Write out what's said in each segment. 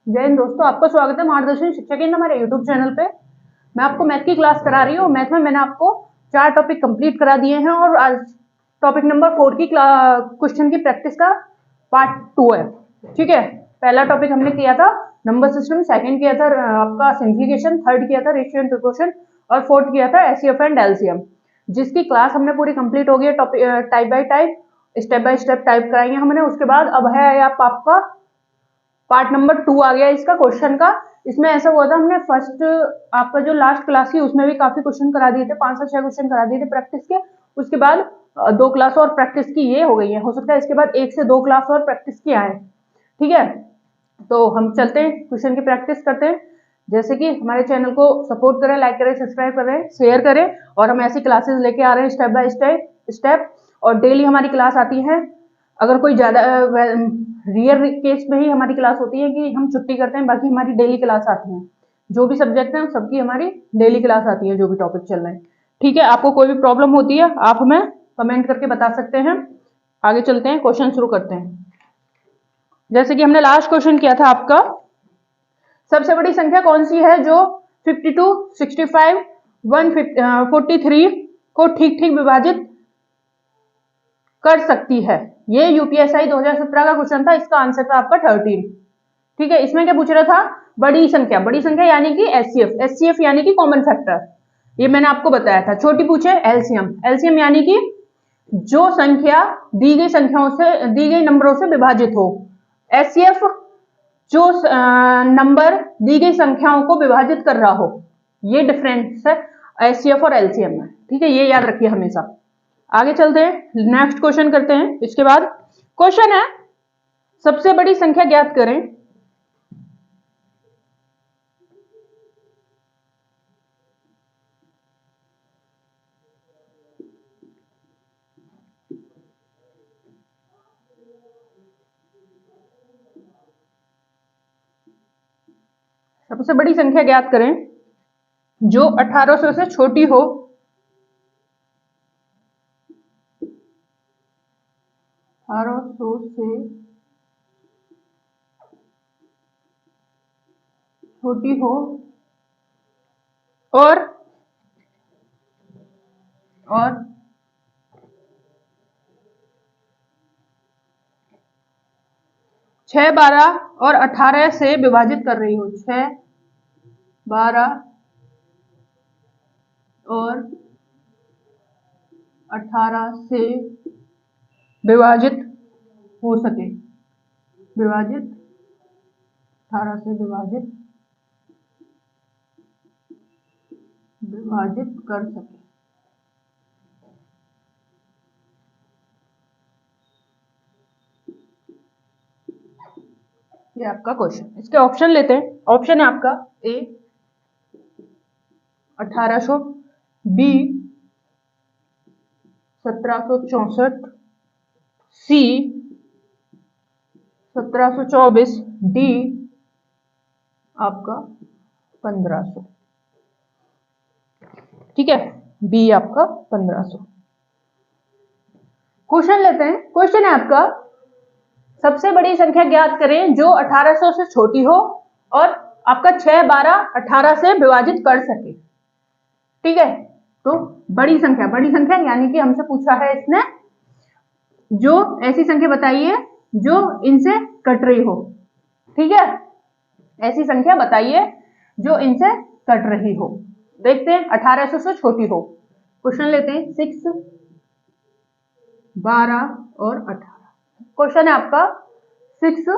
जय हिंद दोस्तों, आपका स्वागत है मार्गदर्शन शिक्षा केंद्र हमारे यूट्यूब चैनल पे। मैं आपको मैथ की क्लास करा रही हूँ। मैथ में मैंने आपको 4 टॉपिक कंप्लीट करा दिए हैं और आज टॉपिक नंबर 4 की क्वेश्चन की प्रैक्टिस का पार्ट 2 है। ठीक है, पहला टॉपिक हमने किया था नंबर सिस्टम, सेकंड किया था आपका सिंप्लीफिकेशन, थर्ड किया था रेशियो एंड प्रोपोर्शन और फोर्थ किया था एचसीएफ एंड एलसीएम, जिसकी क्लास हमने पूरी कंप्लीट हो गई है। Topic type bye type, step by step type कराएंगे हमने। उसके बाद अब है आपका पार्ट नंबर 2 आ गया इसका क्वेश्चन का। इसमें ऐसा हुआ था, हमने फर्स्ट आपका जो लास्ट क्लास थी उसमें भी काफी क्वेश्चन करा दिए थे, 5 से 6 क्वेश्चन करा दिए थे प्रैक्टिस के। उसके बाद 2 क्लास और प्रैक्टिस की ये हो गई है, हो सकता है इसके बाद 1 से 2 क्लास और प्रैक्टिस की आए। ठीक है, तो हम चलते हैं क्वेश्चन की प्रैक्टिस करते हैं। जैसे कि हमारे चैनल को सपोर्ट करें, लाइक करें, सब्सक्राइब करें, शेयर करें। और हम ऐसी क्लासेस लेके आ रहे हैं स्टेप बाय स्टेप, और डेली हमारी क्लास आती है। अगर कोई ज्यादा रियर केस में ही हमारी क्लास होती है कि हम छुट्टी करते हैं, बाकी हमारी डेली क्लास आती है। जो भी सब्जेक्ट है सबकी हमारी डेली क्लास आती है, जो भी टॉपिक चल रहे हैं। ठीक है, आपको कोई भी प्रॉब्लम होती है आप हमें कमेंट करके बता सकते हैं। आगे चलते हैं, क्वेश्चन शुरू करते हैं। जैसे कि हमने लास्ट क्वेश्चन किया था आपका, सबसे बड़ी संख्या कौन सी है जो 52, 65, 143 को ठीक ठीक विभाजित कर सकती है। ये यूपीएसआई 2017 का क्वेश्चन था, इसका आंसर था आपका 13। ठीक है, इसमें क्या पूछ रहा था? बड़ी संख्या यानी कि एचसीएफ यानी कि कॉमन फैक्टर, ये मैंने आपको बताया था। छोटी पूछे एलसीएम यानी कि जो संख्या दी गई संख्याओं से, दी गई नंबरों से विभाजित हो। एचसीएफ जो नंबर दी गई संख्याओं को विभाजित कर रहा हो। ये डिफरेंस है एचसीएफ और एलसीएम में। ठीक है, ये याद रखिए हमेशा। आगे चलते हैं, नेक्स्ट क्वेश्चन करते हैं। इसके बाद क्वेश्चन है, सबसे बड़ी संख्या ज्ञात करें। सबसे बड़ी संख्या ज्ञात करें जो 1800 से छोटी हो, 1800 से छोटी हो और 6, 12 और 18 से विभाजित कर रही हो। 6, 12 और 18 से विभाजित हो सके, 18 से विभाजित कर सके। ये आपका क्वेश्चन। इसके ऑप्शन लेते हैं। ऑप्शन है आपका ए 1800, बी 1764, सी 1724, डी आपका 1500। ठीक है, बी आपका 1500। क्वेश्चन लेते हैं। क्वेश्चन है आपका, सबसे बड़ी संख्या ज्ञात करें जो 1800 से छोटी हो और आपका 6, 12, 18 से विभाजित कर सके। ठीक है, तो बड़ी संख्या यानी कि हमसे पूछा है इसने जो ऐसी संख्या बताइए जो इनसे कट रही हो। ठीक है, ऐसी संख्या बताइए जो इनसे कट रही हो। देखते हैं, 1800 से छोटी हो। क्वेश्चन लेते हैं, 6, 12 और 18। क्वेश्चन है आपका 6,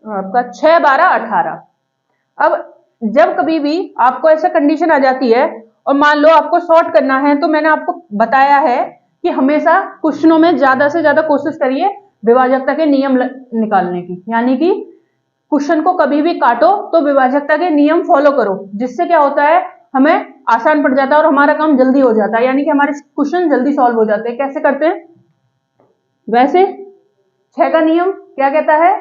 आपका 6, 12, 18। अब जब कभी भी आपको ऐसा कंडीशन आ जाती है और मान लो आपको सॉर्ट करना है, तो मैंने आपको बताया है कि हमेशा क्वेश्चनों में ज्यादा से ज्यादा कोशिश करिए विभाजकता के नियम निकालने की। यानी कि क्वेश्चन को कभी भी काटो तो विभाजकता के नियम फॉलो करो, जिससे क्या होता है हमें आसान पड़ जाता है और हमारा काम जल्दी हो जाता है। यानी कि हमारे क्वेश्चन जल्दी सॉल्व हो जाते हैं। कैसे करते हैं? वैसे 6 का नियम क्या कहता है?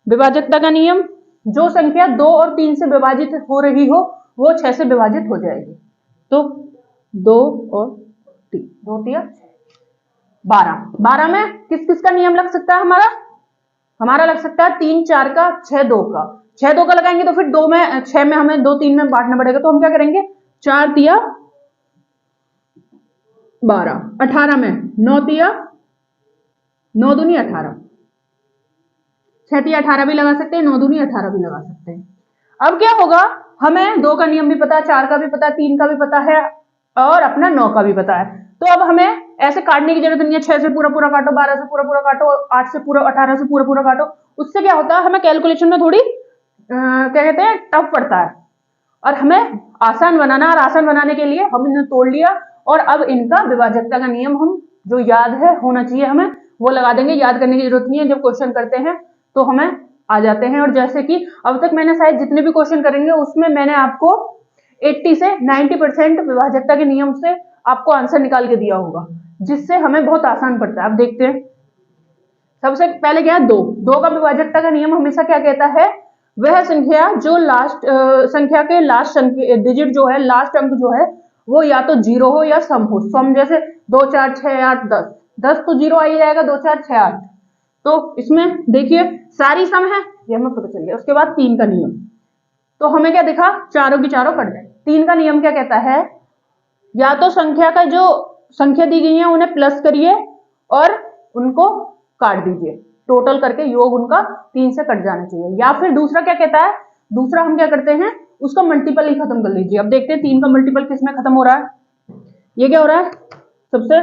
विभाजकता का नियम, जो संख्या 2 और 3 से विभाजित हो रही हो वो 6 से विभाजित हो जाएगी। तो 2 और 3, 2 3 12। 12 में किस किस का नियम लग सकता है हमारा? हमारा लग सकता है 3 4 का, 6 2 का। 6 2 का लगाएंगे तो फिर 2 में 6 में हमें 2 3 में बांटना पड़ेगा, तो हम क्या करेंगे 4 तिया 12, 18 में 9 तिया 9 दूनी 18, 6 तिया 18 भी लगा सकते हैं, 9 दूनी 18 भी लगा सकते हैं। अब क्या होगा, हमें 2 का नियम भी पता है, 4 का भी पता है, 3 का भी पता है और अपना 9 का भी पता है। तो अब हमें ऐसे काटने की जरूरत नहीं है, 6 से पूरा पूरा काटो, 12 से पूरा पूरा काटो, 8 से पूरा 18 से पूरा पूरा काटो। उससे क्या होता है, हमें कैलकुलेशन में थोड़ी क्या कहते हैं टफ पड़ता है, और हमें आसान बनाना, और आसान बनाने के लिए हम इन्हें तोड़ लिया, और अब इनका विभाजकता का नियम हम जो याद है होना चाहिए हमें वो लगा देंगे। याद करने की जरूरत नहीं है, जब क्वेश्चन करते हैं तो हमें आ जाते हैं। और जैसे कि अब तक मैंने शायद जितने भी क्वेश्चन करेंगे उसमें मैंने आपको 80 से 90% विभाजकता के नियम से आपको आंसर निकाल के दिया होगा, जिससे हमें बहुत आसान पड़ता है। अब देखते हैं, सबसे पहले क्या है, 2 का विभाजकता का नियम हमेशा क्या कहता है, वह संख्या जो लास्ट संख्या के लास्ट डिजिट जो है, लास्ट अंक जो है वो या तो 0 हो या सम हो। सम जैसे 2 4 6 8 10, 10 तो 0 आ ही जाएगा, 2 4 6 8। तो इसमें देखिए सारी सम है, ये हमें पता चल गया। उसके बाद 3 का नियम, तो हमें क्या दिखा, चारों की चारों कट गए। 3 का नियम क्या कहता है, या तो संख्या का जो संख्या दी गई है उन्हें प्लस करिए और उनको काट दीजिए, टोटल करके योग उनका 3 से कट जाना चाहिए। या फिर दूसरा क्या कहता है, दूसरा हम क्या करते हैं, उसका मल्टीपल ही खत्म कर लीजिए। अब देखते हैं 3 का मल्टीपल किस में खत्म हो रहा है। ये क्या हो रहा है, सबसे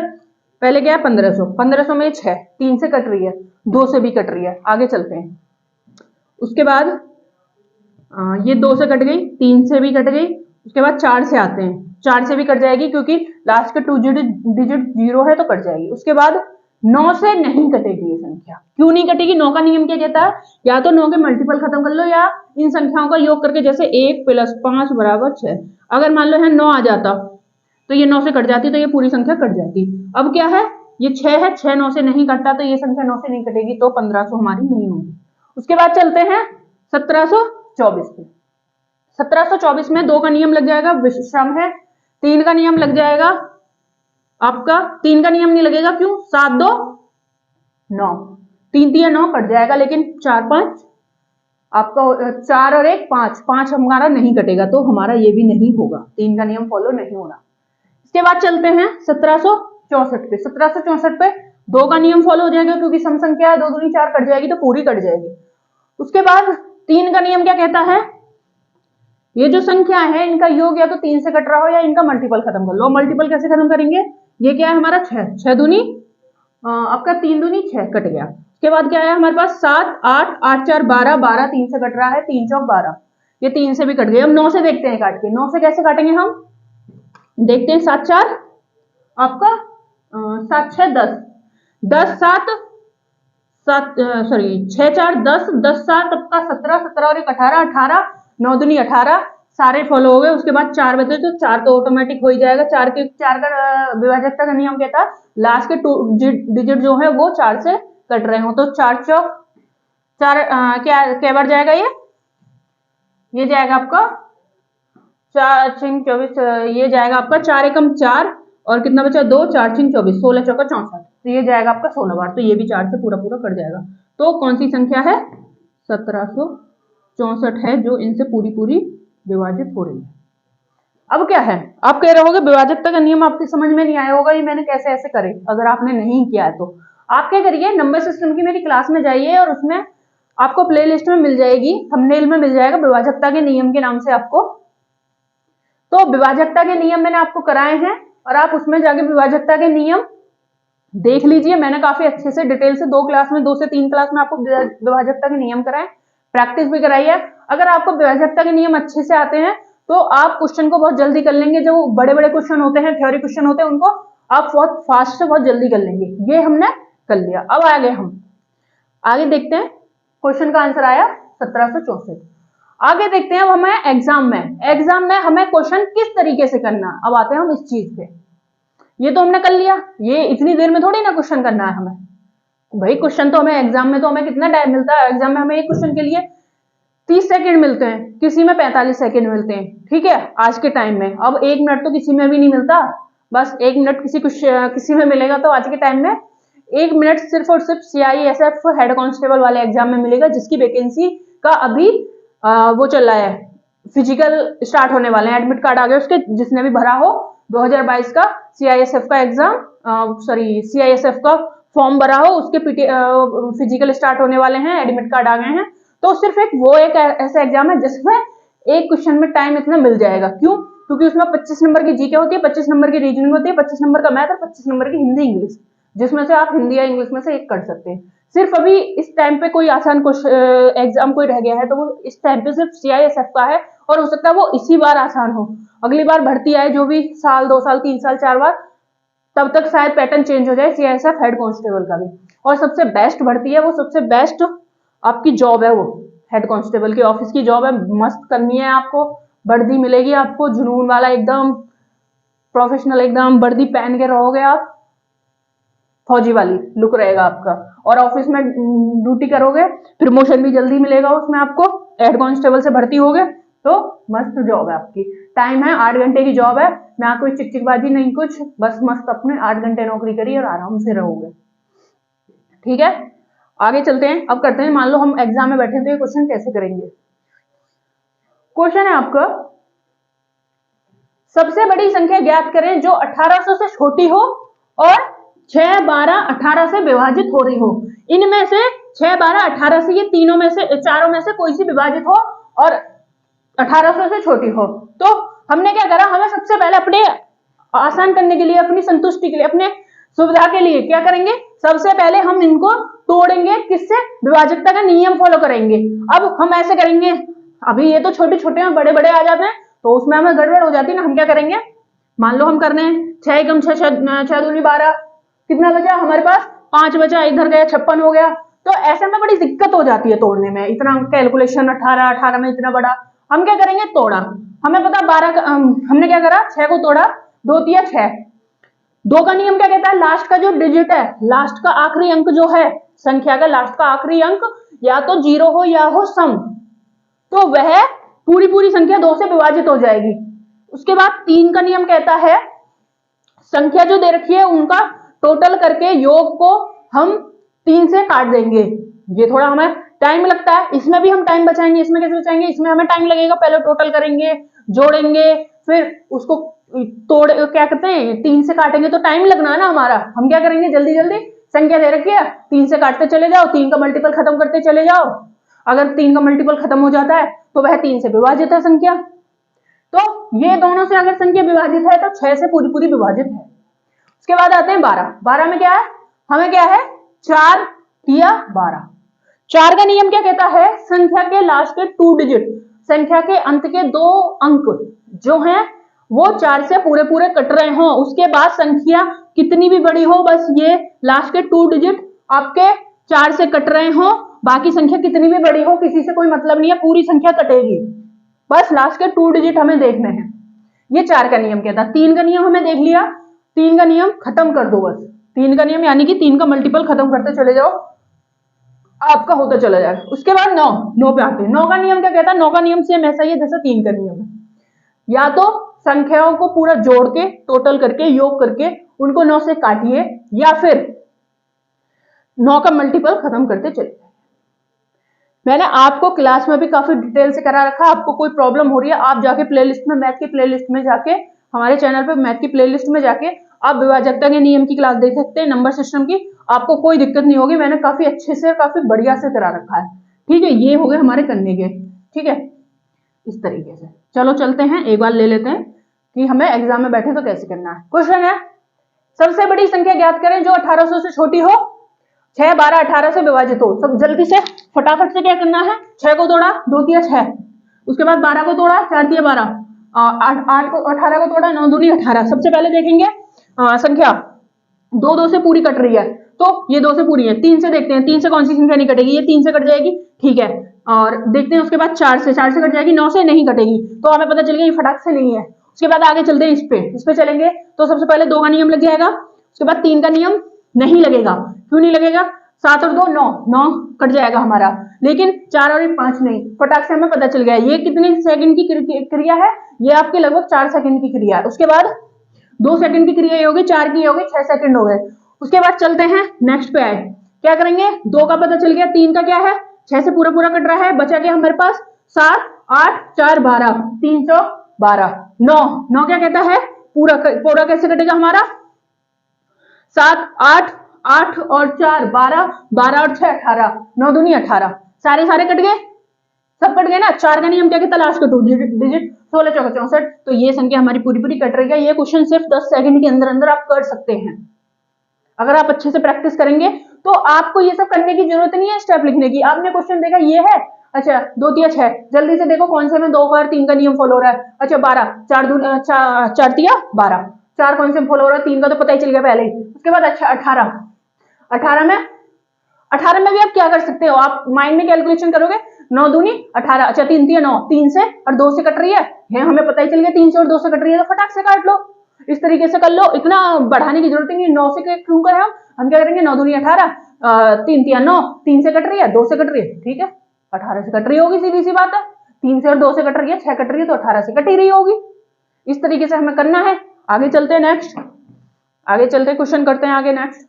पहले क्या है 1500, 1500 में 6 3 से कट रही है, 2 से भी कट रही है, आगे चलते हैं। उसके बाद ये 2 से कट गई, 3 से भी कट गई, उसके बाद 4 से आते हैं, 4 से भी कट जाएगी क्योंकि लास्ट के 2 डिजिट 0 है तो कट जाएगी। उसके बाद 9 से नहीं कटेगी ये संख्या। क्यों नहीं कटेगी, 9 का नियम क्या कहता है, या तो 9 के मल्टीपल खत्म कर लो या इन संख्याओं का योग करके, जैसे 1 + 5 = 6। अगर मान लो है 9 आ जाता तो ये 9 से कट जाती, तो ये पूरी संख्या कट जाती। अब क्या है, ये 6 है, 6 9 से नहीं कटता तो ये संख्या 9 से नहीं कटेगी, तो 1500 हमारी नहीं होगी। उसके बाद चलते हैं 1724 पे। 1724 में 2 का नियम लग जाएगा, विषम है। 3 का नियम लग जाएगा आपका, 3 का नियम नहीं लगेगा, क्यों, 7 2 9, 3 3 9 कट जाएगा, लेकिन 4 5 आपका 4 और 1 5, 5 हमारा नहीं कटेगा, तो हमारा ये भी नहीं होगा, 3 का नियम फॉलो नहीं होना। इसके बाद चलते हैं 1764 पे। 1764 पे 2 का नियम फॉलो हो जाएगा, क्योंकि सम संख्या है, 2 दूनी 4 कट जाएगी तो पूरी कट जाएगी। उसके बाद 3 का नियम क्या कहता है, ये जो संख्या है इनका योग या तो 3 से कट रहा हो या इनका मल्टीपल खत्म कर लो। मल्टीपल कैसे खत्म करेंगे, ये क्या है हमारा 6, 6 दूनी आपका 3 दूनी 6 कट गया। उसके बाद क्या है हमारे पास 7 8 8 4 12, 12 3 से कट रहा है, 3 चौक 12, ये 3 से भी कट गए। अब 9 से देखते हैं काट के, 9 से कैसे काटेंगे हम, देखते हैं 7 4 आपका 7 6 10, 10 7 6 4 10, 10 7 आपका 17, 17 और 1 18, 18 9 दूनी 18, सारे फॉलो हो गए। उसके बाद 4 बचे तो 4 तो ऑटोमेटिक हो ही जाएगा। 4 का विभाजकता का नियम कहता है लास्ट के 2 डिजिट जो है वो 4 से कट रहे हो, तो 4 चौक 4 क्या बार जाएगा, ये जाएगा आपका 4 6 24, ये जाएगा आपका 4 एकम 4 और कितना बचा 2, 4 6 24, 16 चौका 64, तो ये जाएगा आपका 16 बार, तो ये भी 4 से पूरा पूरा कट जाएगा। तो कौन सी संख्या है, 1764 है जो इनसे पूरी पूरी विभाजित हो रही है। अब क्या है, आप कह रहे होगे विभाजकता का नियम आपके समझ में नहीं आया होगा, ये मैंने कैसे ऐसे करे। अगर आपने नहीं किया है तो आप क्या करिए, नंबर सिस्टम की मेरी क्लास में जाइए और उसमें आपको प्लेलिस्ट में मिल जाएगी, थंबनेल में मिल जाएगा विभाजकता के नियम के नाम से आपको। तो विभाजकता के नियम मैंने आपको कराए हैं और आप उसमें जाके विभाजकता के नियम देख लीजिए। मैंने काफी अच्छे से डिटेल से 2 क्लास में, 2 से 3 क्लास में आपको विभाजकता के नियम कराए, प्रैक्टिस भी कराई है। अगर आपको विभाजकता के नियम अच्छे से आते हैं तो आप क्वेश्चन को बहुत जल्दी कर लेंगे। जो बड़े बड़े क्वेश्चन होते हैं, थ्योरी क्वेश्चन होते हैं, उनको आप बहुत फास्ट से बहुत जल्दी कर लेंगे। ये हमने कर लिया। अब हम आगे देखते हैं, क्वेश्चन का आंसर आया 1764। आगे देखते हैं अब हमें एग्जाम में हमें क्वेश्चन किस तरीके से करना। अब आते हैं हम इस चीज पे, ये तो हमने कर लिया, ये इतनी देर में थोड़ी ना क्वेश्चन करना है हमें भाई। क्वेश्चन तो हमें एग्जाम में तो हमें कितना टाइम मिलता है, एग्जाम में हमें एक क्वेश्चन के लिए 30 सेकंड मिलते हैं, किसी में 45 सेकंड मिलते हैं, ठीक है, आज के टाइम में। अब 1 मिनट तो किसी में भी नहीं मिलता, बस 1 मिनट किसी में मिलेगा, तो आज के टाइम में 1 मिनट सिर्फ और सिर्फ CISF हेड कांस्टेबल वाले एग्जाम में मिलेगा, जिसकी वैकेंसी का अभी वो चल रहा है, फिजिकल स्टार्ट होने वाले हैं, एडमिट कार्ड आ गए उसके, जिसने भी भरा हो 2022 का CISF का एग्जाम, CISF का फॉर्म भरा हो, उसके फिजिकल स्टार्ट होने वाले हैं, एडमिट कार्ड आ गए हैं। तो सिर्फ वो एक ऐसा एग्जाम है जिसमें एक क्वेश्चन में टाइम इतना मिल जाएगा। क्यों? क्योंकि उसमें 25 नंबर की जीके होती है, 25 नंबर की रीजनिंग होती है, 25 नंबर का मैथ और 25 नंबर की हिंदी इंग्लिश, जिसमें से आप हिंदी या इंग्लिश में से एक कर सकते हैं। सिर्फ अभी इस टाइम पे कोई आसान एग्जाम कोई रह गया है तो वो इस टाइम पे सिर्फ CISF का है, और हो सकता है वो इसी बार आसान हो, अगली बार भर्ती आए जो भी साल 2 साल 3 साल 4 बार, तब तक शायद पैटर्न चेंज हो जाए CISF हेड कांस्टेबल का भी। और सबसे बेस्ट भर्ती है वो, सबसे बेस्ट आपकी जॉब है वो, हेड कांस्टेबल की ऑफिस की जॉब है, मस्त करनी है आपको, वर्दी मिलेगी आपको जुनून वाला, एकदम प्रोफेशनल, एकदम वर्दी पहन के रहोगे आप, फौजी वाली लुक रहेगा आपका, और ऑफिस में ड्यूटी करोगे, प्रमोशन भी जल्दी मिलेगा उसमें आपको, हेड कांस्टेबल से भर्ती होगे तो मस्त जॉब है आपकी। टाइम है 8 घंटे की जॉब है, ना कोई चिकचिकबाजी नहीं कुछ, बस मस्त अपने 8 घंटे नौकरी करिए और आराम से रहोगे। ठीक है, आगे चलते हैं। अब करते हैं, मान लो हम एग्जाम में बैठे तो ये क्वेश्चन कैसे करेंगे। क्वेश्चन है आपका, सबसे बड़ी संख्या ज्ञात करें जो 1800 से छोटी हो और 6, 12, 18 से विभाजित हो रही हो। इनमें से 6, 12, 18 से, ये तीनों में से, चारों में से कोई सी विभाजित हो और 1800 से छोटी हो। तो हमने क्या करा, हमें सबसे पहले अपने आसान करने के लिए, अपनी संतुष्टि के लिए, अपने सुविधा के लिए क्या करेंगे, सबसे पहले हम इनको तोड़ेंगे, किससे, विभाजकता का नियम फॉलो करेंगे। अब हम ऐसे करेंगे, अभी ये तो छोटे छोटे में बड़े बड़े आ जाते हैं तो उसमें हमें गड़बड़ हो जाती है ना। हम क्या करेंगे, मान लो हम कर रहे हैं 6 एकम 6, 6 दूनी 12, कितना बचा हमारे पास, 5 बचा, इधर गया 56 हो गया। तो ऐसे में बड़ी दिक्कत हो जाती है तोड़ने में, इतना कैलकुलेशन 18 में इतना बड़ा। हम क्या करेंगे, तोड़ा, हमें पता 12 हमने क्या करा, 6 को तोड़ा, 2 तिया 6। 2 का नियम क्या कहता है, लास्ट का जो डिजिट है, लास्ट का आखिरी अंक जो है संख्या का, लास्ट का आखिरी अंक या तो 0 हो या हो सम, तो वह पूरी संख्या 2 से विभाजित हो जाएगी। उसके बाद 3 का नियम कहता है, संख्या जो दे रखी है उनका टोटल करके योग को हम 3 से काट देंगे। ये थोड़ा हमें टाइम लगता है, इसमें भी हम टाइम बचाएंगे। इसमें कैसे बचाएंगे, इसमें हमें टाइम लगेगा, पहले टोटल करेंगे, जोड़ेंगे, फिर उसको तोड़, क्या कहते हैं, 3 से काटेंगे तो टाइम लगना है ना हमारा। हम क्या करेंगे, जल्दी जल्दी संख्या दे रखी है, 3 से काटते चले जाओ, 3 का मल्टीपल खत्म करते चले जाओ। अगर 3 का मल्टीपल खत्म हो जाता है तो वह 3 से विभाजित है संख्या। तो ये दोनों से अगर संख्या विभाजित है तो 6 से पूरी विभाजित है। उसके बाद आते हैं 12। 12 में क्या है, हमें क्या है, 4 या 12। 4 का नियम क्या कहता है, संख्या के लास्ट के 2 डिजिट, संख्या के अंत के 2 अंक जो हैं वो 4 से पूरे कट रहे हो, उसके बाद संख्या कितनी भी बड़ी हो, बस ये लास्ट के 2 डिजिट आपके 4 से कट रहे हो, बाकी संख्या कितनी भी बड़ी हो किसी से कोई मतलब नहीं है, पूरी संख्या कटेगी, बस लास्ट के 2 डिजिट हमें देखने हैं। ये 4 का नियम कहता है। 3 का नियम हमें देख लिया, 3 का नियम खत्म कर दो बस, 3 का नियम यानी कि 3 का मल्टीपल खत्म करते चले जाओ, आपका होता चला जाएगा। उसके बाद 9 पे आते हैं। 9 का नियम क्या कहता है, 9 का नियम सेम ऐसा ही है जैसा 3 का नियम है, या तो संख्याओं को पूरा जोड़ के टोटल करके योग करके उनको 9 से काटिए, या फिर 9 का मल्टीपल खत्म करते चले। मैंने आपको क्लास में भी काफी डिटेल से करा रखा है, आपको कोई प्रॉब्लम हो रही है आप जाके प्लेलिस्ट में, मैथ की प्लेलिस्ट में जाके, हमारे चैनल पे मैथ की प्लेलिस्ट में जाके आप विभाजकता के नियम की क्लास देख सकते हैं, नंबर सिस्टम की, आपको कोई दिक्कत नहीं होगी, मैंने काफी अच्छे से काफी बढ़िया से करा रखा है। ठीक है, ये हो गए हमारे करने के, ठीक है, इस तरीके से। चलो चलते हैं, एक बार ले लेते हैं कि हमें एग्जाम में बैठे तो कैसे करना है। क्वेश्चन है, सबसे बड़ी संख्या ज्ञात करें जो 1800 से छोटी हो, 6, 12, 18 से विभाजित हो। सब जल्दी से फटाफट से क्या करना है, 6 को तोड़ा, 2 तिया 6, उसके बाद 12 को तोड़ा, 4 तिया 12, 8 को 18 को तोड़ा, 9 दूनी 18। सबसे पहले देखेंगे संख्या 2 से पूरी कट रही है, तो ये 2 से पूरी है। 3 से देखते हैं, 3 से कौन सी संख्या नहीं कटेगी, ये 3 से कट जाएगी, ठीक है। और देखते हैं उसके बाद 4 से कट जाएगी, 9 से नहीं कटेगी, तो हमें पता चल गया ये फटाक से नहीं है। उसके बाद आगे चलते हैं, इस पे चलेंगे तो सबसे पहले 2 का नियम लग जाएगा, उसके बाद 3 का नियम नहीं लगेगा। क्यों नहीं लगेगा, 7 और 2 9 कट जाएगा हमारा, लेकिन 4 और 5 नहीं। फटाक से हमें पता चल गया ये कितने सेकंड की क्रिया है, ये आपके लगभग 4 सेकंड की क्रिया है। उसके बाद 2 सेकंड की क्रिया होगी, 4 की होगी, 6 सेकंड हो गए। उसके बाद चलते हैं नेक्स्ट पे ऐड। क्या करेंगे, 2 का पता चल गया, 3 का क्या है, 6 से पूरा पूरा कट रहा है, बचा क्या हमारे पास 7, 8, 4, 12, 312, 9 क्या कहता है, पूरा पूरा कैसे कटेगा हमारा, 7, 8, 8 और 4 12, 12 और 6 18, 9 दूनी 18, सारे कट गए, सब कट गए ना। 4 का नियम क्या कहता है, लास्ट का 2 डिजिट, 16 चौका 64। तो ये संख्या हमारी पूरी पूरी कट रही है। ये क्वेश्चन सिर्फ 10 सेकंड के अंदर अंदर आप कर सकते हैं। अगर आप अच्छे से प्रैक्टिस करेंगे तो आपको ये सब करने की जरूरत नहीं है स्टेप लिखने की। आपने क्वेश्चन देखा ये है, अच्छा 2 तिया 6, जल्दी से देखो कौन से में 2 और 3 का नियम फॉलो हो रहा है। अच्छा 12, 4 तिया 12, 4 कौन से फॉलो हो रहा है, 3 का तो पता ही चल गया पहले ही। उसके बाद अच्छा 18, 18 में भी आप क्या कर सकते हो, आप माइंड में कैलकुलेशन करोगे, 9 दूनी 18, अच्छा 3 तिया 9, 3 से और 2 से कट रही है, हमें पता ही चल गया 3 से और 2 से कट रही है, तो फटाक से काट लो, इस तरीके से कर लो। इतना बढ़ाने की जरूरत नहीं, 9 से क्यों करें हम क्या करेंगे, 9 दूनी 18, 3 तिया 9, 3 से कट रही है, 2 से कट रही है, ठीक है 18 से कट रही होगी, सीधी सी बात है। 3 से और 2 से कट रही है, 6 कट रही है, तो 18 से कट ही रही होगी। इस तरीके से हमें करना है। आगे चलते हैं नेक्स्ट, आगे चलते क्वेश्चन करते हैं आगे नेक्स्ट।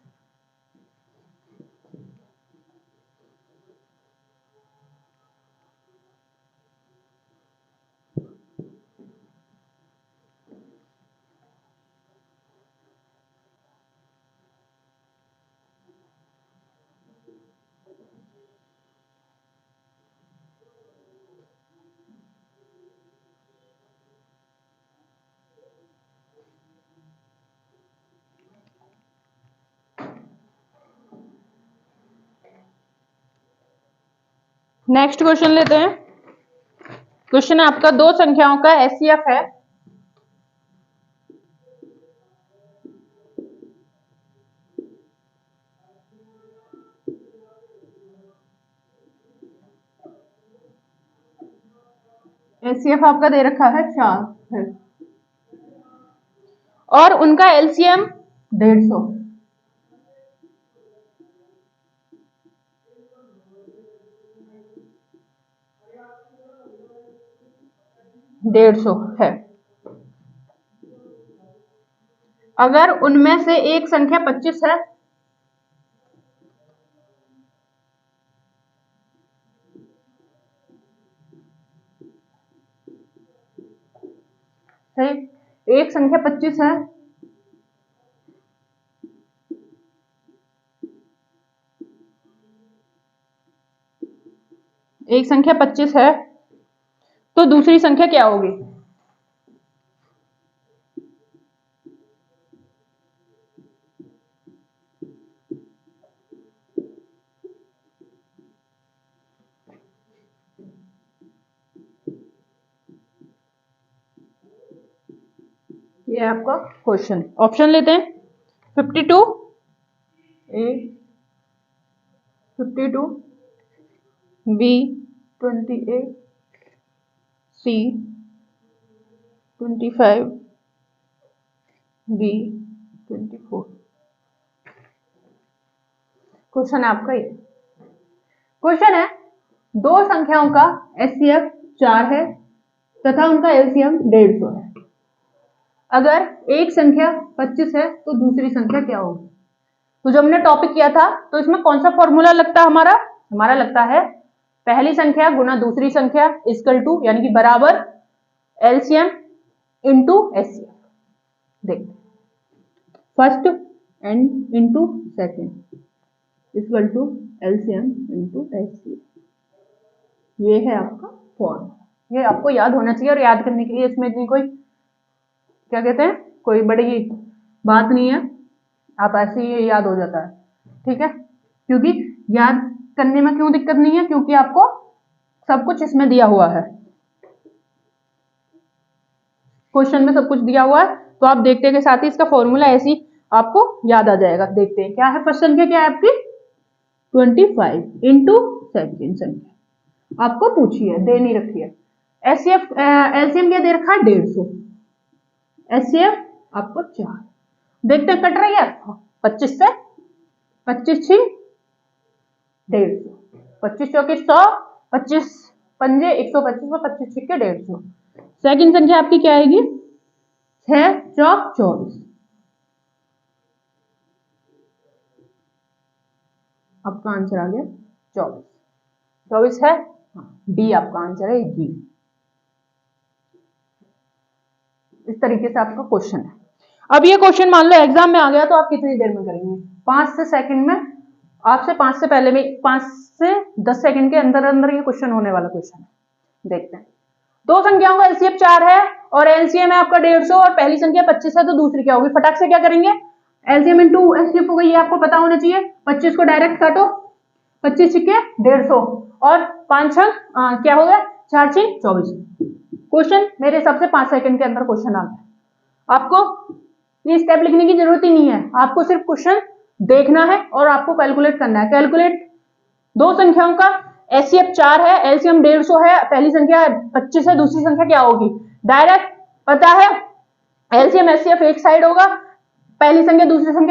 नेक्स्ट क्वेश्चन लेते हैं। क्वेश्चन है आपका, 2 संख्याओं का एचसीएफ है। एचसीएफ आपका दे रखा है 4 है और उनका एलसीएम 150। 150 है। अगर उनमें से एक संख्या 25 है, सही, एक संख्या 25 है, एक संख्या 25 है, तो दूसरी संख्या क्या होगी। ये आपका क्वेश्चन। ऑप्शन लेते हैं, 52 ए, 52 बी, 28 सी, 25 बी, 24। क्वेश्चन है आपका ये। क्वेश्चन है, 2 संख्याओं का एचसीएफ 4 है तथा उनका एलसीएम 150 है। अगर एक संख्या 25 है तो दूसरी संख्या क्या होगी। तो जब हमने टॉपिक किया था तो इसमें कौन सा फॉर्मूला लगता है हमारा लगता है पहली संख्या गुना दूसरी संख्या इक्वल टू, यानी कि बराबर एलसीएम इंटू एचसीएफ। देख, first and into second equal to LCM into HCF. ये है आपका फॉर्म। ये आपको याद होना चाहिए, और याद करने के लिए इसमें कोई क्या कहते हैं, कोई बड़ी बात नहीं है, आप ऐसे ही याद हो जाता है, ठीक है। क्योंकि याद करने में क्यों दिक्कत नहीं है, क्योंकि आपको सब कुछ इसमें दिया हुआ है, क्वेश्चन में सब कुछ दिया हुआ है, तो आप देखते के साथ ही इसका फॉर्मूला ऐसी आपको याद आ जाएगा। देखते हैं क्या है, फर्स्ट संख्या क्या है आपकी 25 इंटू सेकेंड संख्या आपको पूछी है, दे नहीं रखी है। एचसीएफ एलसीएम क्या दे रखा है 150, एचसीएफ आपको 4। देखते हैं कट रही है 25 से, 25 छी 150, 25 चौके 100, 25 पंजे 125 में 25 छिक्के 150। सेकंड संख्या आपकी क्या आएगी 6 चौक 24, आपका आंसर आ गया 24। 24 है, हाँ, डी आपका आंसर है, जी। इस तरीके से आपका क्वेश्चन है। अब ये क्वेश्चन मान लो एग्जाम में आ गया तो आप कितनी देर में करेंगे? 5 से सेकंड में, आपसे 5 से पहले में 5 से 10 सेकंड के अंदर अंदर ये क्वेश्चन होने वाला क्वेश्चन है। देखते हैं। दो संख्याओं का एलसीएम 4 है और एलसीएम है आपका 150 और पहली संख्या 25 है, तो दूसरी क्या होगी? फटाक से क्या करेंगे? एलसीएम इंटू एलसीएम होगा, ये आपको पता होना चाहिए। 25 को डायरेक्ट काटो, 25 छिके 150 और 5 क्या हो गया? 4 6 24। क्वेश्चन मेरे हिसाब से 5 सेकंड के अंदर क्वेश्चन आ गया। आपको ये स्टेप लिखने की जरूरत ही नहीं है, आपको सिर्फ क्वेश्चन देखना है और आपको कैलकुलेट करना है। कैलकुलेट दो संख्याओं का एचसीएफ 4 है, एलसीएम 150 है, पहली संख्या 25 है, दूसरी संख्या क्या होगी? डायरेक्ट पता है, एलसीएम एचसीएफ एक साइड होगा, पहली संख्या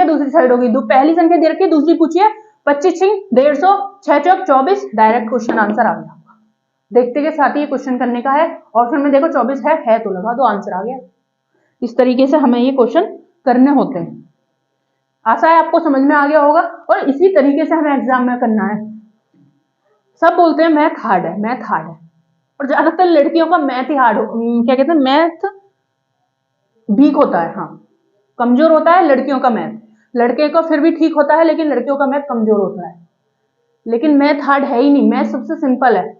दूसरी साइड होगी। पहली संख्या दे रखी है, दूसरी पूछिए, 25 150 6 चौक 24, डायरेक्ट क्वेश्चन आंसर आ गया। देखते के साथ ही क्वेश्चन करने का है, ऑप्शन में देखो 24 है तो लगा दो, आंसर आ गया। इस तरीके से हमें ये क्वेश्चन करने होते हैं। आशा है आपको समझ में आ गया होगा और इसी तरीके से हमें एग्जाम में करना है। सब बोलते हैं मैथ हार्ड है, मैथ हार्ड है, और ज्यादातर लड़कियों का मैथ ही हार्ड क्या कहते हैं, मैथ वीक होता है, हाँ कमजोर होता है लड़कियों का मैथ। लड़के का फिर भी ठीक होता है, लेकिन लड़कियों का मैथ कमजोर होता है। लेकिन मैथ हार्ड है ही नहीं, मैथ सबसे सिंपल है।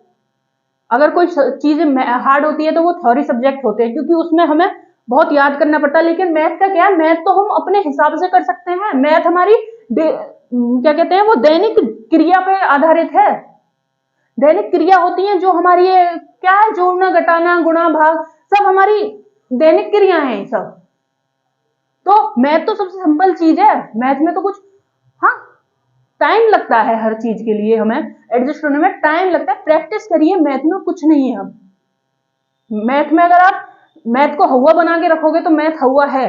अगर कोई चीज हार्ड होती है तो वो थ्योरी सब्जेक्ट होते हैं, क्योंकि उसमें हमें बहुत याद करना पड़ता है। लेकिन मैथ का क्या है, मैथ तो हम अपने हिसाब से कर सकते हैं। मैथ हमारी क्या कहते हैं, वो दैनिक क्रिया पे आधारित है। दैनिक क्रिया होती है जो हमारी क्या है, जोड़ना घटाना गुणा भाग, सब हमारी दैनिक क्रिया है सब। तो मैथ तो सबसे सिंपल चीज है, मैथ में तो कुछ, हाँ टाइम लगता है हर चीज के लिए, हमें एडजस्ट होने में टाइम लगता है। प्रैक्टिस करिए, मैथ में कुछ नहीं है। अब मैथ में अगर आप मैथ को हवा बना के रखोगे तो मैथ हवा है।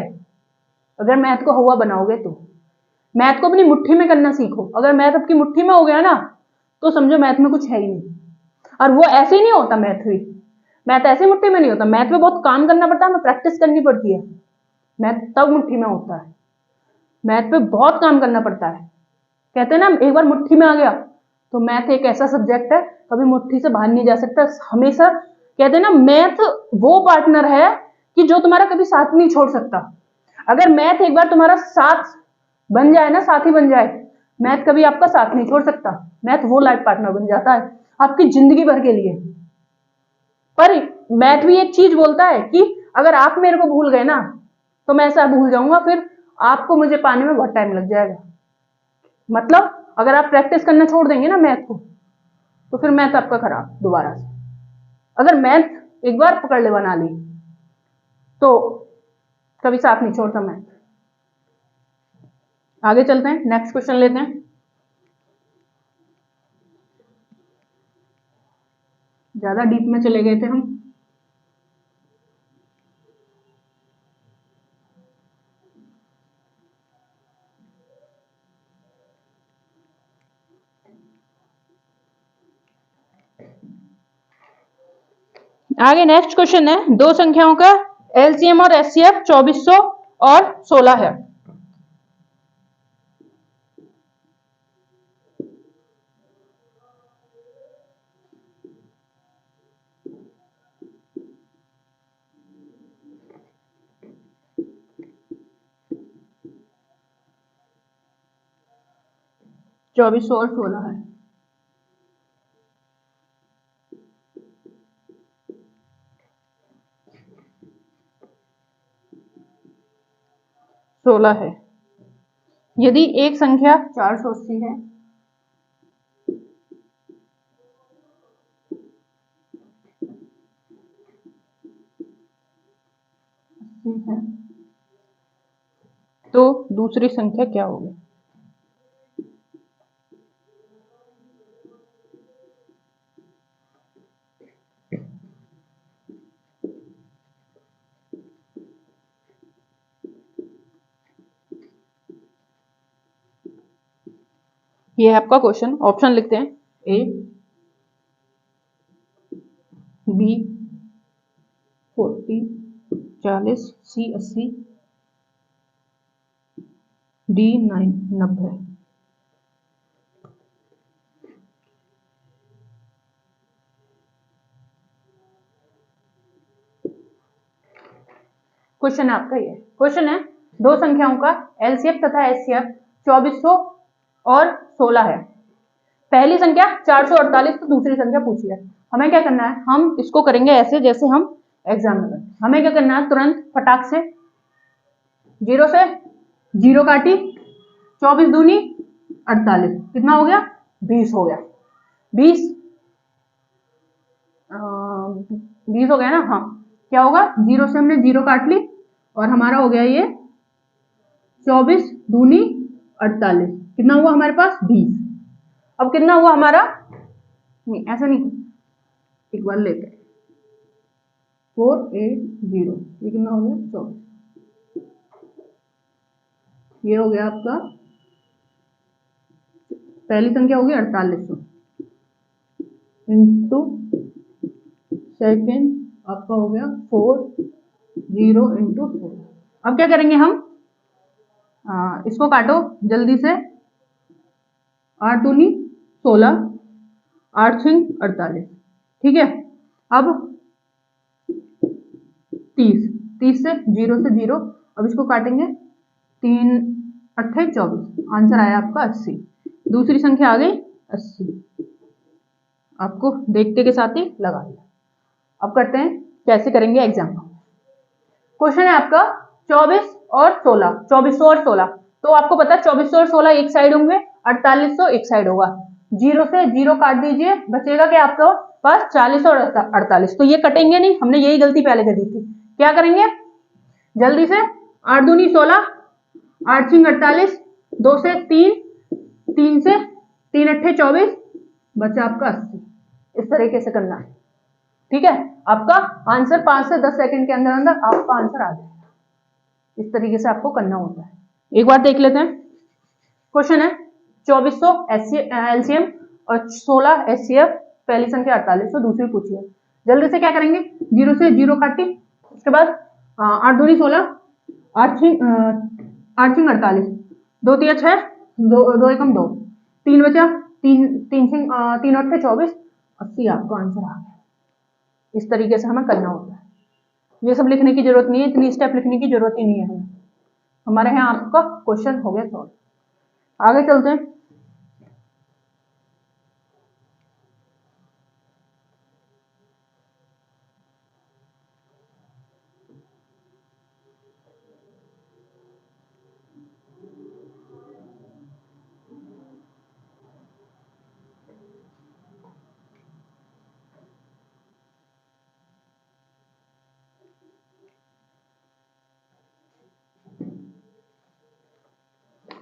अगर मैथ को हवा बनाओगे तो मैथ को अपनी मुट्ठी में करना सीखो। अगर मैथ आपकी मुट्ठी में हो गया ना तो समझो मैथ में कुछ है ही नहीं। और वो ऐसे ही नहीं होता, मैथ भी, मैथ ऐसे मुट्ठी में नहीं होता। मैथ में बहुत काम करना पड़ता है, हमें प्रैक्टिस करनी पड़ती है। मैथ तब मुट्ठी में होता है, मैथ पे बहुत काम करना पड़ता है। कहते हैं ना, एक बार मुट्ठी में आ गया तो मैथ एक ऐसा सब्जेक्ट है, कभी मुट्ठी से बाहर नहीं जा सकता हमेशा। कहते हैं ना, मैथ वो पार्टनर है कि जो तुम्हारा कभी साथ नहीं छोड़ सकता। अगर मैथ एक बार तुम्हारा साथ बन जाए ना, साथी बन जाए, मैथ कभी आपका साथ नहीं छोड़ सकता। मैथ वो लाइफ पार्टनर बन जाता है आपकी जिंदगी भर के लिए। पर मैथ भी एक चीज बोलता है कि अगर आप मेरे को भूल गए ना तो मैं ऐसा भूल जाऊंगा, फिर आपको मुझे पाने में बहुत टाइम लग जाएगा। मतलब अगर आप प्रैक्टिस करना छोड़ देंगे ना मैथ को, तो फिर मैथ आपका खराब दोबारा से। अगर मैथ एक बार पकड़ ले बना ली तो कभी साथ नहीं छोड़ता मैथ। आगे चलते हैं, नेक्स्ट क्वेश्चन लेते हैं। ज्यादा डीप में चले गए थे हम। आगे नेक्स्ट क्वेश्चन है, दो संख्याओं का एलसीएम और एचसीएफ 2400 और 16 है। चौबीस सौ और 16 है। सोलह है। यदि एक संख्या 480 है, है तो दूसरी संख्या क्या होगी? ये है आपका क्वेश्चन। ऑप्शन लिखते हैं, ए, बी 40 40, सी 80, डी 90। क्वेश्चन है आपका ये। क्वेश्चन है दो संख्याओं का एलसीएम तथा एचसीएफ 2400 और 16 है। पहली संख्या 448 तो दूसरी संख्या पूछी है। हमें क्या करना है, हम इसको करेंगे ऐसे जैसे हम एग्जाम में करें। हमें क्या करना है, तुरंत फटाक से 0 से 0 काटी, 24 दूनी 48, कितना हो गया 20 हो गया। 20 हो गया ना। हाँ, क्या होगा, 0 से हमने 0 काट ली और हमारा हो गया ये 24 दूनी 48, कितना हुआ हमारे पास 20। अब कितना हुआ हमारा, नहीं ऐसा नहीं, एक बार लेते हैं 480, ये कितना हो गया 24, ये हो गया आपका पहली संख्या होगी 4800 इंटू सेकेंड आपका हो गया 40 इंटू 4। अब क्या करेंगे हम, इसको काटो जल्दी से, 8 दूनी 16, 8 छंग 48, ठीक है। अब 30 से 0 से 0, अब इसको काटेंगे 3 अट्ठे 24, आंसर आया आपका 80। दूसरी संख्या आ गई 80, आपको देखते के साथ ही लगा दिया। अब करते हैं कैसे करेंगे एग्जाम। क्वेश्चन है आपका 24 और 16, 2400 और 16, तो आपको पता है 2400 और 16 एक साइड होंगे, 4800 एक साइड होगा। 0 से 0 काट दीजिए, बचेगा क्या आपके पास 40 और 48, तो ये कटेंगे नहीं, हमने यही गलती पहले कर दी थी। क्या करेंगे जल्दी से, 8 दूनी 16, 8 छंग 48, 2 से 3, 3 से 3 अट्ठे 24, बचा आपका 80। इस तरीके से करना है, ठीक है। आपका आंसर 5 से 10 सेकंड के अंदर अंदर आपका आंसर आ जाएगा। इस तरीके से आपको करना होता है। एक बार देख लेते हैं। क्वेश्चन है 2400 एलसीएम और 16 एचसीएफ, पहली संख्या 4800 दूसरी पूछी है। जल्दी से क्या करेंगे, 0 से 0 काटी, उसके बाद 8 दूनी 16, 8 छंग 48, 2 तिया 6, 2 एकम 2, 3 बचा, 3 अट्ठे 24, 80 आपका आंसर आ गया। इस तरीके से हमें करना होता है। ये सब लिखने की जरूरत नहीं है, इतनी स्टेप लिखने की जरूरत ही नहीं है हमें। हमारे यहाँ आपका क्वेश्चन हो गया सॉल्व। आगे चलते हैं।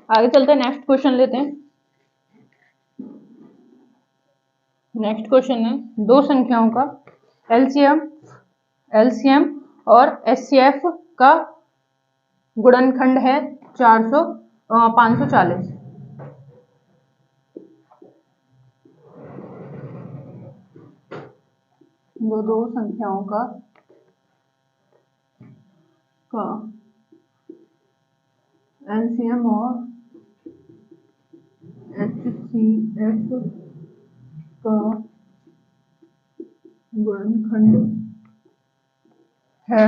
आगे चलते हैं, नेक्स्ट क्वेश्चन लेते हैं। नेक्स्ट क्वेश्चन है दो संख्याओं का एलसीएम और एचसीएफ का गुणनखंड है 540। वो दो संख्याओं का एलसीएम और एचसीएफ का गुणनखंड है,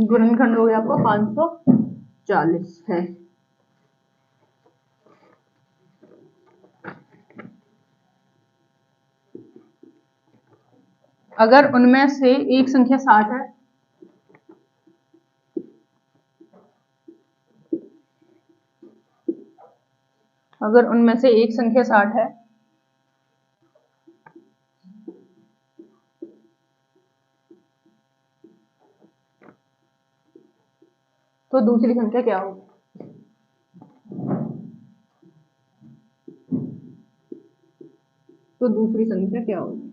गुणनखंड हो गया आपका 540 है। अगर उनमें से एक संख्या 60 है, अगर उनमें से एक संख्या 60 है तो दूसरी संख्या क्या होगी, तो दूसरी संख्या क्या होगी।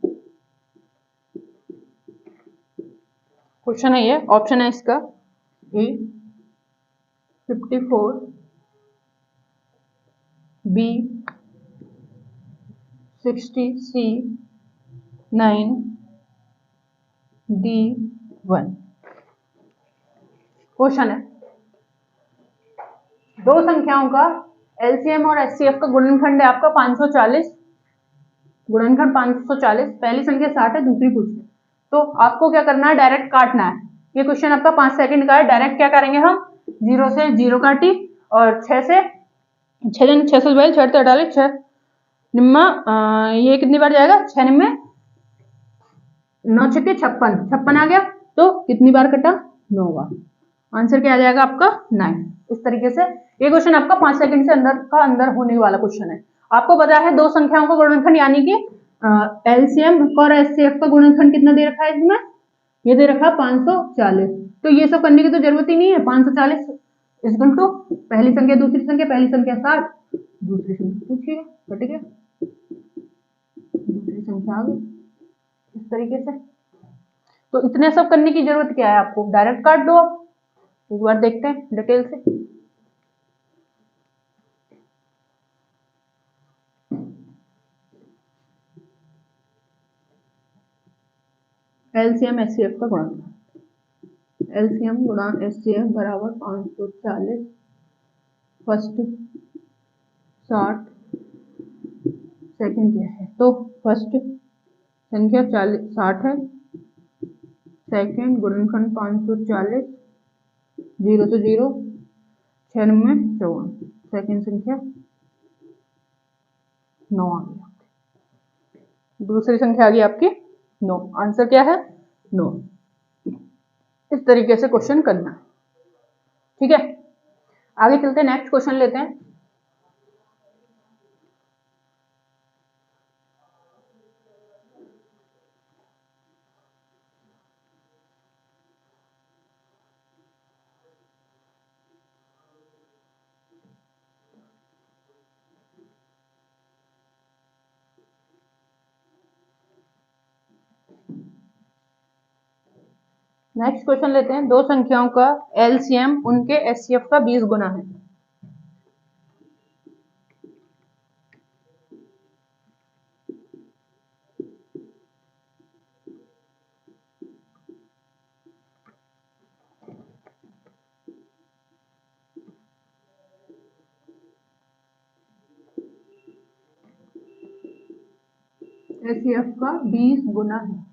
क्वेश्चन है ये, ऑप्शन है इसका ए 54, बी 60, सी 9, डी 1। क्वेश्चन है दो संख्याओं का एलसीएम और एचसीएफ का गुणनखंड है आपका 540, गुणनखंड 540, पहली संख्या 60 है दूसरी पूछी है। तो आपको क्या करना है, डायरेक्ट काटना है। ये क्वेश्चन आपका 5 सेकंड का है। डायरेक्ट क्या करेंगे हम, 0 से 0 काटी और 6 से 6 6 से 48 6 निम्मा ये कितनी बार जाएगा, 6 निम्मे 9 छक्के 56, 56 आ गया तो कितनी बार कटा, 9 बार। आंसर क्या आ जाएगा आपका 9। इस तरीके से ये क्वेश्चन आपका 5 सेकंड से अंदर होने वाला क्वेश्चन है। आपको पता है दो संख्याओं का गुणनखंड यानी कि एलसीएम और एचसीएफ का गुणनखंड कितना दे रखा है इसमें, ये दे रखा 540। तो ये सब करने की तो जरूरत ही नहीं है। 540 इक्वल टू पहली संख्या दूसरी संख्या, पहली संख्या 60 दूसरी संख्या पूछिए कट गया, दूसरी संख्या आ गई। इस तरीके से तो इतने सब करने की जरूरत क्या है, आपको डायरेक्ट काट दो। आप एक बार देखते हैं डिटेल से। एलसीएम एचसीएफ का गुणनखंड, एलसीएम गुणा एचसीएफ बराबर 540, फर्स्ट 60 सेकंड क्या है, तो फर्स्ट संख्या 60 है, सेकंड गुणनखंड 540, 0 से 0 6 में 54, सेकंड संख्या 9 आ गई। दूसरी संख्या आ गई आपकी 9। आंसर क्या है 9। इस तरीके से क्वेश्चन करना है, ठीक है। आगे चलते हैं, नेक्स्ट क्वेश्चन लेते हैं। नेक्स्ट क्वेश्चन लेते हैं। दो संख्याओं का एलसीएम उनके एचसीएफ का 20 गुना है। एचसीएफ का 20 गुना है।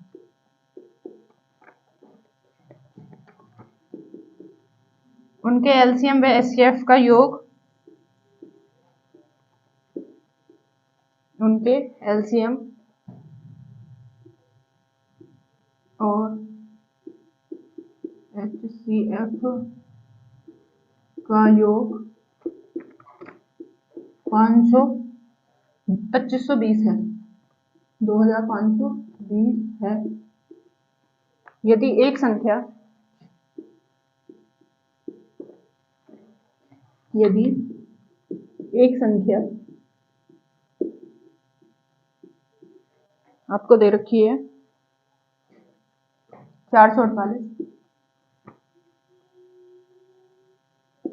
उनके एलसीएम व एचसीएफ का योग, उनके एलसीएम और एचसीएफ का योग 2520 है, 2520 है। यदि एक संख्या आपको दे रखी है 448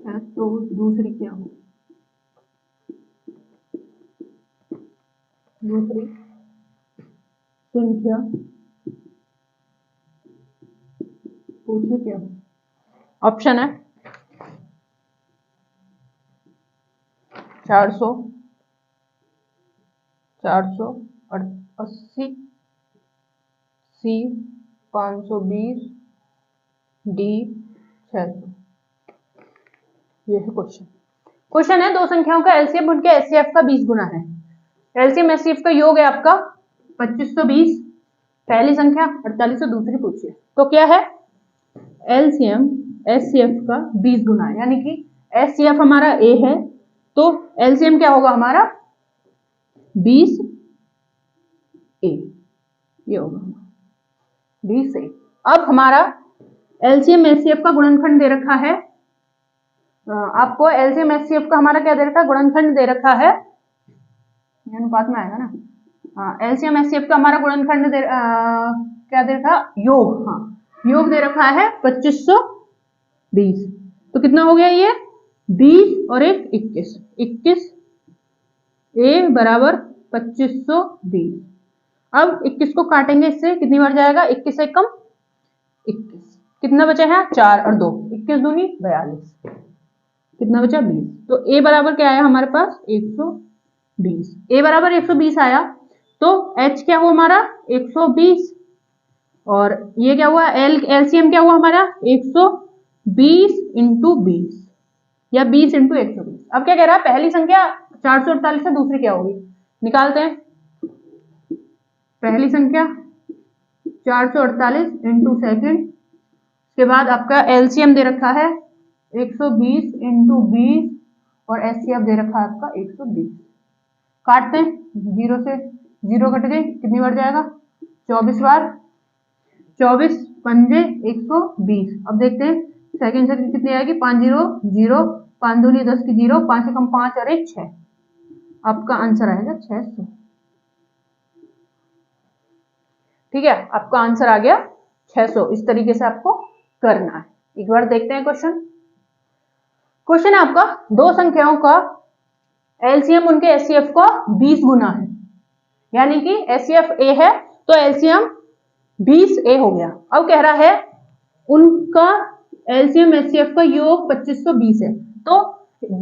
है, तो दूसरी क्या हो, दूसरी संख्या पूछिए क्या हो। ऑप्शन है 400, 480, सी 520, डी 600। ये है क्वेश्चन है दो संख्याओं का एलसीएम उनके एचसीएफ का 20 गुना है। एलसीएम एचसीएफ का योग है आपका 2520, पहली संख्या 48 दूसरी पूछिए। तो क्या है, एलसीएम एचसीएफ का 20 गुना है, यानी कि एचसीएफ हमारा ए है तो एलसीएम क्या होगा हमारा 20 ए, ये होगा 20 ए। अब हमारा एलसीएम एचसीएफ का गुणनखंड दे रखा है, आपको एलसीएम एचसीएफ का हमारा क्या दे रखा है, गुणनखंड दे रखा है, अनुपात में आएगा ना। एलसीएम एचसीएफ का हमारा गुणनखंड क्या दे रखा, योग, योग दे रखा है 2520। तो कितना हो गया ये 20 और एक 21, 21 ए बराबर 2520। अब 21 को काटेंगे इससे, कितनी बार जाएगा, 21 से कम 21, कितना बचा है 4 और 2, 21 दूनी 42, कितना बचा 20। तो ए बराबर क्या आया हमारे पास 120, ए बराबर 120 आया तो एच क्या हुआ हमारा 120, और ये क्या हुआ, एलसीएम क्या हुआ हमारा 120 इंटू 20 या 20 इंटू 120। अब क्या कह रहा है, पहली संख्या 448 है, दूसरी क्या होगी, निकालते हैं। पहली संख्या 448 इंटू सेकेंड, उसके बाद आपका एलसीएम दे रखा है 120 इंटू 20 और एचसीएफ दे रखा है आपका 120। काटते हैं, 0 से 0 कट गए, कितनी बार जाएगा 24 बार, 24 पंजे 120। अब देखते हैं सेकंड से कितनी आएगी, 5 0 0, 5 दूनी 10 की 0, 5 से कम 5 और 1 6। आपका आंसर आएगा 600। ठीक है, आपका आंसर आ गया 600। इस तरीके से आपको करना है। एक बार देखते हैं क्वेश्चन। क्वेश्चन है आपका, दो संख्याओं का एलसीएम उनके एचसीएफ का 20 गुना है, यानी कि एचसीएफ ए है तो एलसीएम 20 ए हो गया। अब कह रहा है उनका एलसीएम एचसीएफ का योग 2520 है, तो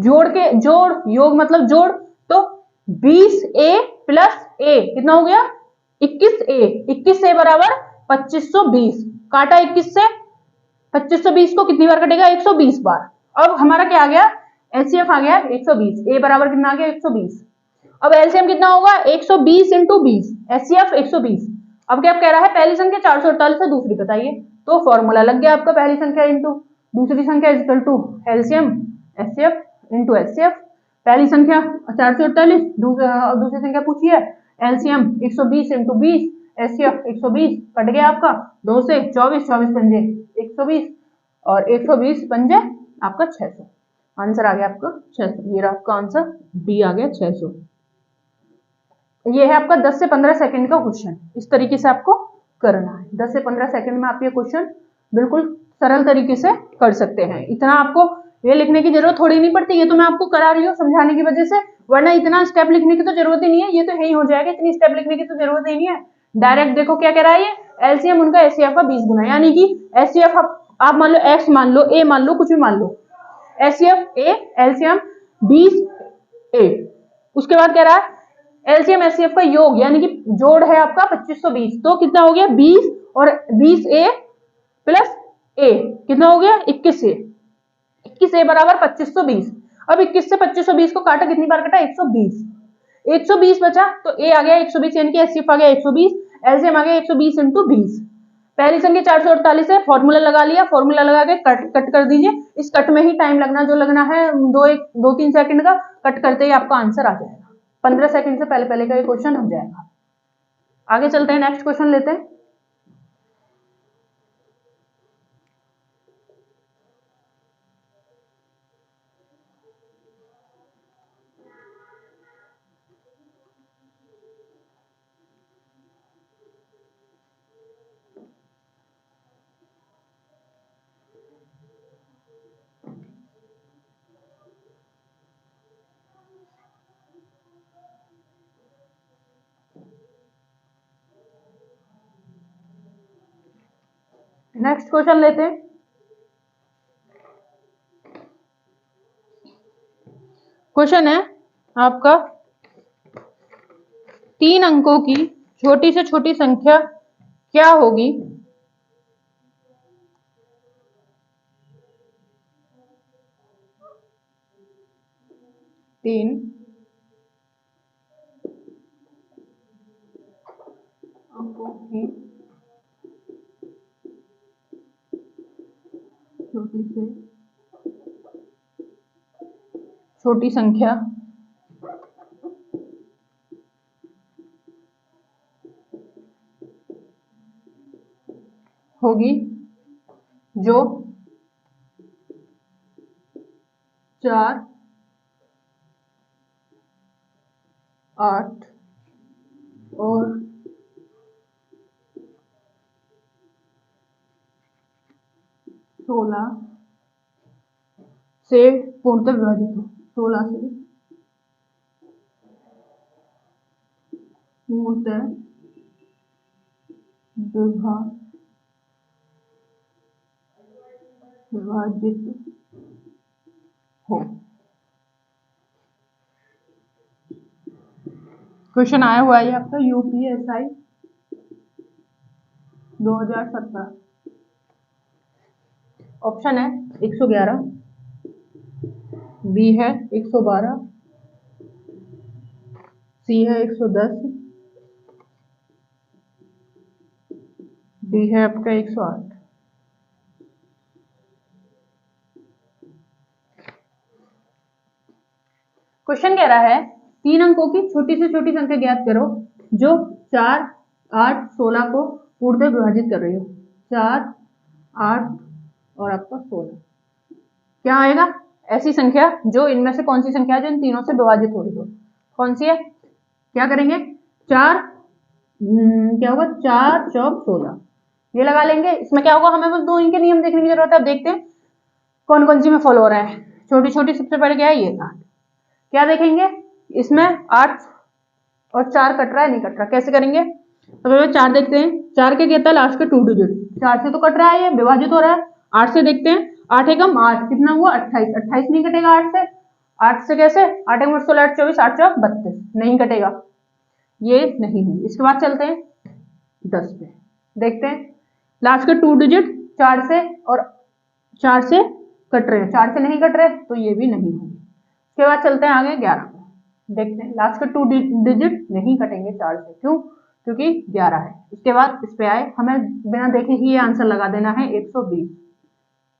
जोड़ योग मतलब जोड़, तो 20 ए प्लस ए कितना हो गया 21 ए। 21 ए बराबर 2520, काटा 21 से, 2520 को कितनी बार कटेगा 120 बार। अब हमारा क्या आ गया, एचसीएफ आ गया 120, ए बराबर कितना आ गया 120। अब एलसीएम कितना होगा 120 इंटू 20, एचसीएफ 120। अब क्या कह रहा है, पहली संख्या 448 है, दूसरी बताइए, तो फॉर्मूला लग गया आपका, पहली संख्या इंटू दूसरी संख्या equal to LCM HCF into HCF. पहली संख्या 448, दूसरी संख्या पूछिए, एलसीएम 120 इंटू 20, एचसीएफ 120, कट गया आपका 2 से 24, 24 पंजे 120 और 120 पंजे आपका 600। आंसर आ गया आपका 600। ये रहा आपका आंसर, डी आ गया 600। ये है आपका 10 से 15 सेकंड का क्वेश्चन। इस तरीके से आपको करना है, 10 से 15 सेकंड में आप ये क्वेश्चन बिल्कुल सरल तरीके से कर सकते हैं। इतना आपको ये लिखने की जरूरत थोड़ी नहीं पड़ती, ये तो मैं आपको करा रही हूँ समझाने की वजह से, वरना इतना स्टेप लिखने की तो जरूरत ही नहीं है, ये तो यही हो जाएगा, इतनी स्टेप लिखने की तो जरूरत ही नहीं है। डायरेक्ट देखो क्या कह रहा है, ये एलसीएम उनका एचसीएफ का 20 गुना, यानी कि एचसीएफ आप मान लो, एक्स मान लो, ए मान लो, कुछ भी मान लो, एचसीएफ ए एलसीएम 20 ए। उसके बाद कह रहा है एलसीएम एचसीएफ का योग, यानी कि जोड़ है आपका 2520, तो कितना हो गया 20 और 20 ए प्लस ए कितना हो गया 21 ए। 21 ए बराबर 2520। अब 21 से 2520 को काटा, कितनी बार कटा 120, 120 बचा तो ए आ गया 120, यानी कि एचसीएफ आ गया 120, एलसीएम आ गया 120 इंटू 20। पहली संख्या 448 है, फॉर्मूला लगा लिया, फॉर्मूला लगा के कट कर दीजिए। इस कट में ही टाइम लगना जो लगना है, 2-3 सेकंड का, कट करते ही आपका आंसर आ जाएगा। 15 सेकंड से पहले पहले का ये क्वेश्चन हो जाएगा। आगे चलते हैं, नेक्स्ट क्वेश्चन लेते हैं। नेक्स्ट क्वेश्चन लेते हैं। क्वेश्चन है आपका, 3 अंकों की छोटी से छोटी संख्या क्या होगी? 3 अंकों की छोटी से छोटी संख्या होगी जो 4, 8 और 16 से पूर्णतः विभाजित हो। 16 से पूर्णतः विभाजित हो। क्वेश्चन आया हुआ है आपका यूपीएसआई 2017। ऑप्शन है 111, बी है 112, सी है 110, डी है आपका 108। क्वेश्चन कह रहा है 3 अंकों की छोटी से छोटी संख्या ज्ञात करो जो 4, 8, 16 को पूर्णतः विभाजित कर रही हो। 4, 8 और आपका 16 क्या आएगा? ऐसी संख्या जो इनमें से कौन सी संख्या है जो इन तीनों से विभाजित हो रही हो? कौन सी है? क्या करेंगे? 4 क्या होगा? 4 चौक 16 ये लगा लेंगे। इसमें क्या होगा? हमें बस दो इनके नियम देखने की जरूरत है। अब देखते हैं कौन कौन सी में फॉलो हो रहा है। छोटी छोटी सबसे पहले क्या है? ये 8। क्या देखेंगे? इसमें 8 और 4 कट रहा है, नहीं कट रहा। कैसे करेंगे? तो पहले 4 देखते हैं। 4 के कहता है लास्ट के 2 डिजिट। 4 से तो कट रहा है, ये विभाजित हो रहा है। 8 से देखते हैं। 8 एकम 8 कितना हुआ? 28। 28 नहीं कटेगा 8 से। 8 से कैसे? 8 एकम 16, 8 24, 8 चौक 32 नहीं कटेगा, ये नहीं हुई। इसके बाद चलते हैं 10 पे। देखते हैं लास्ट के 2 डिजिट 4 से और 4 से कट रहे हैं, 4 से नहीं कट रहे तो ये भी नहीं होगी। उसके बाद चलते हैं आगे 11 पे। देखते हैं लास्ट के 2 डिजिट नहीं कटेंगे 4 से। क्यों? क्योंकि 11 है। इसके बाद इस पे आए, हमें बिना देखे ही ये आंसर लगा देना है 120।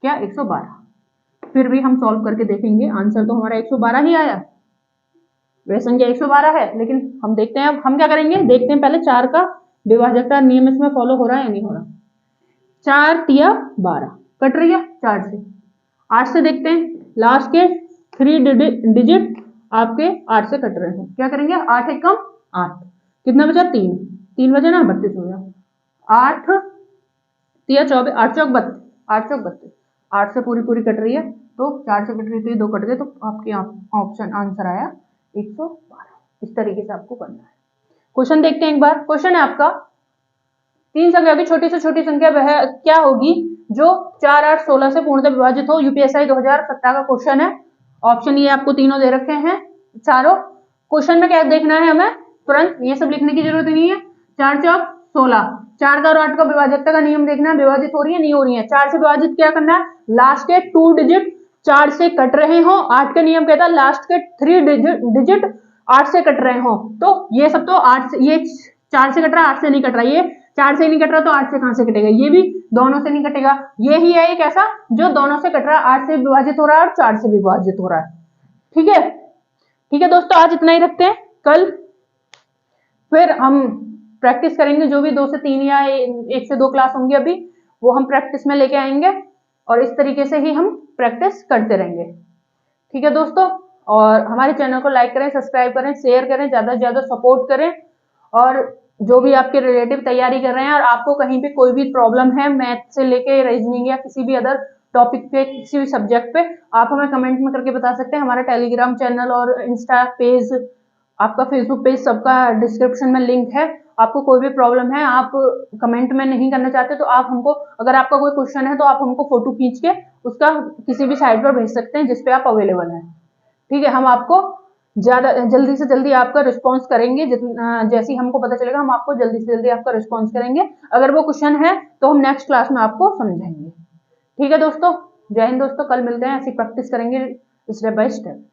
क्या? 112। फिर भी हम सॉल्व करके देखेंगे, आंसर तो हमारा 112 ही आया। वह संख्या 112 है, लेकिन हम देखते हैं अब हम क्या करेंगे। देखते हैं पहले 4 का विभाजक का नियम इसमें फॉलो हो रहा है या नहीं हो रहा। 4 तिया 12 कट रही है 4 से। 8 से देखते हैं लास्ट के 3 डिजिट आपके 8 से कट रहे हैं। क्या करेंगे? 8 एकम 8 कितना बचा? 3। 3 बचा ना, 32 हो गया। 8 तिया 24, 8 चौक 32, 8 चौक 32। 8 से पूरी पूरी कट रही है तो 4 से कट रही थी, 2 कट गए तो आपके ऑप्शन आंसर आया 112। इस तरीके से आपको करना है। क्वेश्चन देखते हैं एक बार। क्वेश्चन है आपका 3 संख्या की छोटी से छोटी संख्या वह क्या होगी जो 4, 8, 16 से पूर्णतः विभाजित हो। यूपीएसआई 2017 का क्वेश्चन है। ऑप्शन ये आपको तीनों दे रखे हैं चारों। क्वेश्चन में क्या देखना है हमें? तुरंत ये सब लिखने की जरूरत नहीं है। 4 चौक 16, 4 का और 8 का विभाजकता का नियम देखना है, विभाजित हो रही है नहीं हो रही है। 4 से विभाजित क्या करना है? लास्ट के 2 डिजिट 4 से कट रहे हो। 8 का नियम कहता है लास्ट के 3 डिजिट 8 से कट रहे हो। तो ये सब तो 8 से, ये 4 से कट रहा है, 8 से नहीं कट रहा। ये 4 से नहीं कट रहा तो 8 से कहां से कटेगा? ये भी दोनों से नहीं कटेगा। ये ही है एक ऐसा जो दोनों से कट रहा है, 8 से विभाजित हो रहा है और 4 से विभाजित हो रहा है। ठीक है? ठीक है दोस्तों, आज इतना ही रखते हैं। कल फिर हम प्रैक्टिस करेंगे। जो भी 2 से 3 या 1 से 2 क्लास होंगी अभी, वो हम प्रैक्टिस में लेके आएंगे और इस तरीके से ही हम प्रैक्टिस करते रहेंगे। ठीक है दोस्तों, और हमारे चैनल को लाइक करें, सब्सक्राइब करें, शेयर करें, ज्यादा से ज्यादा सपोर्ट करें। और जो भी आपके रिलेटिव तैयारी कर रहे हैं और आपको कहीं पे कोई भी प्रॉब्लम है मैथ से लेके रीजनिंग या किसी भी अदर टॉपिक पे, किसी भी सब्जेक्ट पे, आप हमें कमेंट में करके बता सकते हैं। हमारा टेलीग्राम चैनल और इंस्टा पेज, आपका फेसबुक पेज, सबका डिस्क्रिप्शन में लिंक है। आपको कोई भी प्रॉब्लम है, आप कमेंट में नहीं करना चाहते तो आप हमको, अगर आपका कोई क्वेश्चन है तो आप हमको फोटो खींच के उसका किसी भी साइट पर भेज सकते हैं जिसपे आप अवेलेबल हैं। ठीक है? हम आपको ज्यादा जल्दी से जल्दी आपका रिस्पांस करेंगे। जैसे ही हमको पता चलेगा हम आपको जल्दी से जल्दी आपका रिस्पांस करेंगे। अगर वो क्वेश्चन है तो हम नेक्स्ट क्लास में आपको समझाएंगे। ठीक है दोस्तों, जय हिंद दोस्तों। कल मिलते हैं, ऐसी प्रैक्टिस करेंगे स्टेप बाय स्टेप।